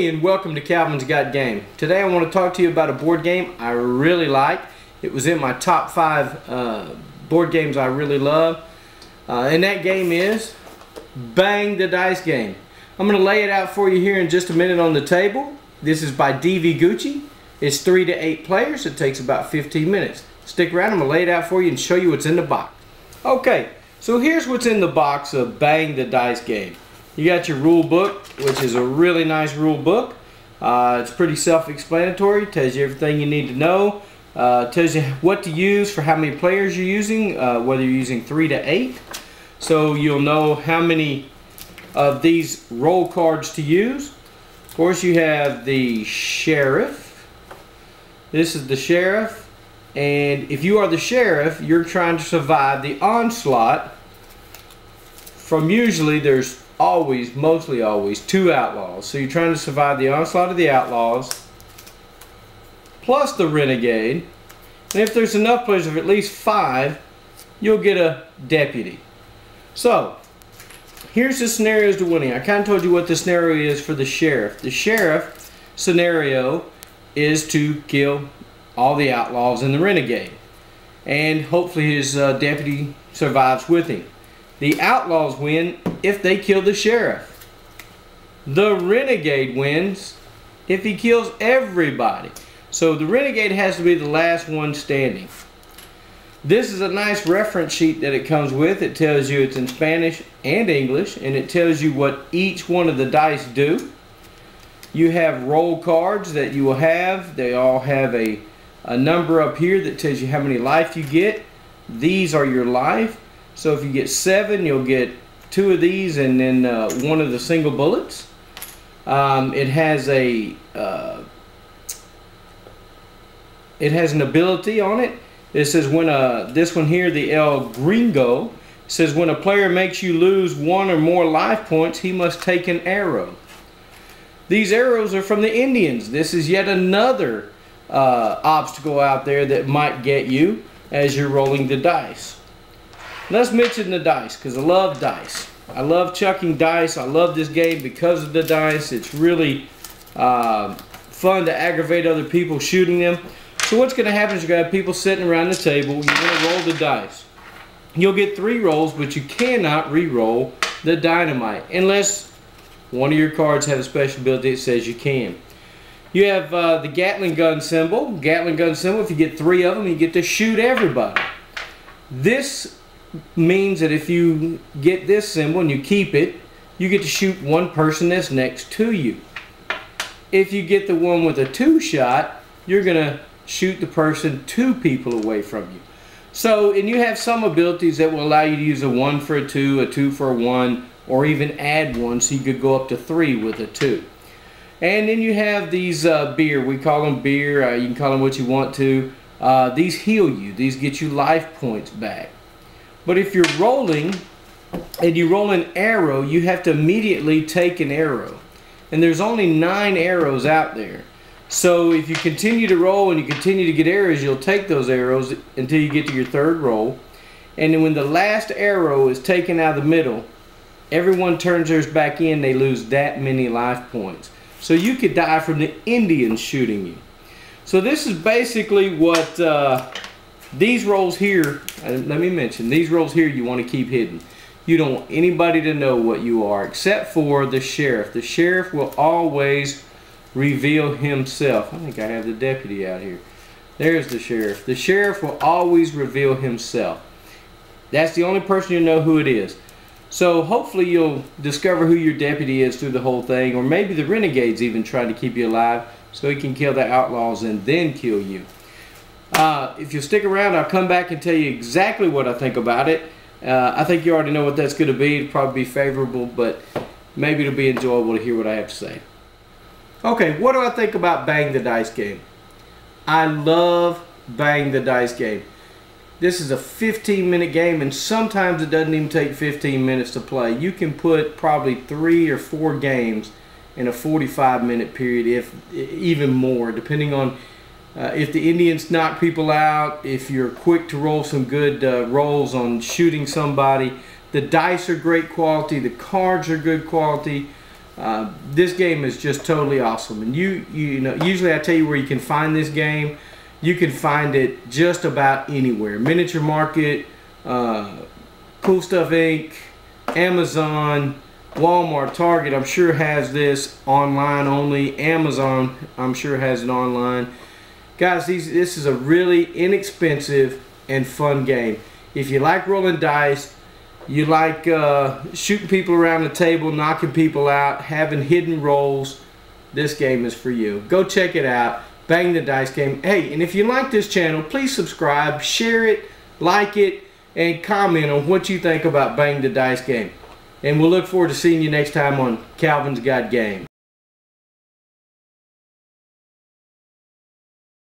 Hey, and welcome to Calvin's Got Game. Today I want to talk to you about a board game I really like. It was in my top 5 board games I really love. And that game is Bang the Dice Game. I'm going to lay it out for you here in just a minute on the table. This is by DV Gucci. It's 3 to 8 players. It takes about 15 minutes. Stick around, I'm going to lay it out for you and show you what's in the box. Okay, so here's what's in the box of Bang the Dice Game. You got your rule book, which is a really nice rule book. It's pretty self-explanatory. Tells you everything you need to know. Tells you what to use for how many players you're using, whether you're using 3 to 8. So you'll know how many of these roll cards to use. Of course, you have the sheriff. This is the sheriff. And if you are the sheriff, you're trying to survive the onslaught from usually there's mostly always 2 outlaws. So you're trying to survive the onslaught of the outlaws plus the renegade. And if there's enough players of at least 5, you'll get a deputy. So here's the scenarios to winning. I kind of told you what the scenario is for the sheriff. The sheriff scenario is to kill all the outlaws and the renegade, and hopefully his deputy survives with him. The outlaws win if they kill the sheriff. The renegade wins if he kills everybody. So the renegade has to be the last one standing. This is a nice reference sheet that it comes with. It tells you it's in Spanish and English, and it tells you what each one of the dice do. You have roll cards that you will have. They all have a number up here that tells you how many life you get. These are your life. So if you get 7, you'll get 2 of these and then 1 of the single bullets. It has an ability on it. It says when this one here, the El Gringo, says when a player makes you lose 1 or more life points, he must take an arrow. These arrows are from the Indians. This is yet another obstacle out there that might get you as you're rolling the dice. Let's mention the dice, because I love dice. I love chucking dice. I love this game because of the dice. It's really fun to aggravate other people shooting them. So what's going to happen is you're going to have people sitting around the table. You're going to roll the dice. You'll get 3 rolls, but you cannot re-roll the dynamite unless one of your cards have a special ability that says you can. You have the Gatling gun symbol. Gatling gun symbol, if you get 3 of them, you get to shoot everybody. This means that if you get this symbol and you keep it, you get to shoot one person that's next to you. If you get the one with a 2 shot, you're going to shoot the person 2 people away from you. So, and you have some abilities that will allow you to use a 1 for a 2 for a 1, or even add 1, so you could go up to 3 with a 2. And then you have these beer. We call them beer. You can call them what you want to. These heal you. These get you life points back. But if you're rolling and you roll an arrow, you have to immediately take an arrow. And there's only 9 arrows out there. So if you continue to roll and you continue to get arrows, you'll take those arrows until you get to your 3rd roll. And then when the last arrow is taken out of the middle, everyone turns theirs back in, they lose that many life points. So you could die from the Indians shooting you. So this is basically what these rolls here, let me mention, these rolls here you want to keep hidden. You don't want anybody to know what you are except for the sheriff. The sheriff will always reveal himself. I think I have the deputy out here. There's the sheriff. The sheriff will always reveal himself. That's the only person you know who it is. So hopefully you'll discover who your deputy is through the whole thing, or maybe the renegade's even trying to keep you alive so he can kill the outlaws and then kill you. If you stick around, I'll come back and tell you exactly what I think about it. I think you already know what that's going to be. It'll probably be favorable, but maybe it'll be enjoyable to hear what I have to say. Okay, what do I think about Bang the Dice Game? I love Bang the Dice Game. This is a 15-minute game, and sometimes it doesn't even take 15 minutes to play. You can put probably 3 or 4 games in a 45-minute period, if even more, depending on if the Indians knock people out, if you're quick to roll some good rolls on shooting somebody. The dice are great quality. The cards are good quality. This game is just totally awesome. And you know, usually I tell you where you can find this game. You can find it just about anywhere. Miniature Market, Cool Stuff Inc., Amazon, Walmart, Target, I'm sure has this online only. Amazon, I'm sure has it online. Guys, this is a really inexpensive and fun game. If you like rolling dice, you like shooting people around the table, knocking people out, having hidden rolls, this game is for you. Go check it out. Bang the Dice Game. Hey, and if you like this channel, please subscribe, share it, like it, and comment on what you think about Bang the Dice Game. And we'll look forward to seeing you next time on Calvin's Got Game.